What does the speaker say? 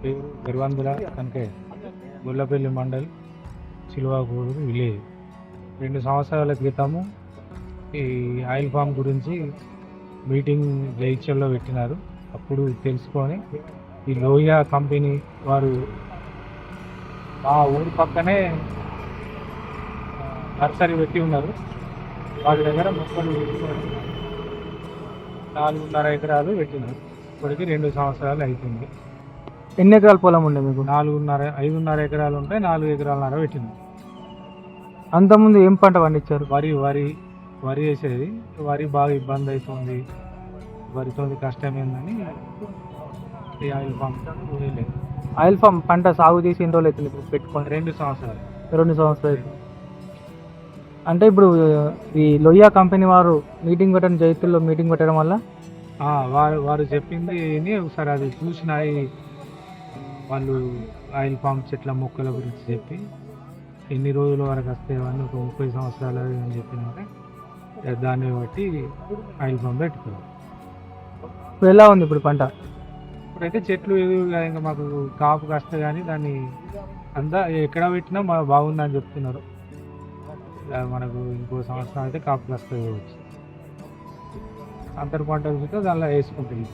పేరు గర్వందుల కనకయ్య, గొల్లపల్లి మండల్, చిలువాకూరు విలేజ్. 2 సంవత్సరాల క్రితము ఈ ఆయిల్ ఫామ్ గురించి మీటింగ్ జైత్యంలో పెట్టినారు. అప్పుడు తెలుసుకొని ఈ లోహియా కంపెనీ వారు మా ఊరి పక్కనే నర్సరీ పెట్టి ఉన్నారు. వారి దగ్గర మొక్కలు పెట్టుకొని 4.5 ఎకరాలు పెట్టినారు. ఇప్పటికి 2 సంవత్సరాలు అవుతుంది. ఎన్ని ఎకరాల పొలం ఉండే మీకు? 5.5 ఎకరాలు ఉంటాయి. 4 ఎకరాలన్నర పెట్టినారు. అంతకుముందు ఏం పంట పండించారు? వరి వేసేది. వరి బాగా ఇబ్బంది అవుతుంది, వరితో కష్టమేందని ఈ ఆయిల్ ఫామ్ వేయలేదు. ఆయిల్ ఫామ్ పంట సాగు చేసి ఎన్ని రోజులు అవుతుంది ఇప్పుడు పెట్టుకొని? 2 సంవత్సరాలు. 2 సంవత్సరాలు అవుతుంది. అంటే ఇప్పుడు ఈ లోహియా కంపెనీ వారు మీటింగ్ పెట్టడం, జైతుల్లో మీటింగ్ పెట్టడం వల్ల వారు చెప్పింది విని ఒకసారి అది చూసిన వాళ్ళు ఆయిల్ ఫామ్ చెట్ల మొక్కల గురించి చెప్పి ఎన్ని రోజుల వరకు వస్తాయి అని ఒక 30 సంవత్సరాలు అని చెప్పినాక దాన్ని బట్టి ఆయిల్ ఫామ్ పెట్టుకున్నాం. ఇప్పుడు ఎలా ఉంది ఇప్పుడు పంట? ఇప్పుడైతే చెట్లు ఎదురుగా ఇంకా మాకు కాపుకి వస్తాయి, కానీ దాన్ని అంతా ఎక్కడ పెట్టినా బాగుందని చెప్తున్నారు. మనకు ఇంకో సంవత్సరం అయితే కాపుకి వస్తుంది కావచ్చు. అంతర్ పంట చూస్తే దానిలో వేసుకుంటుంది.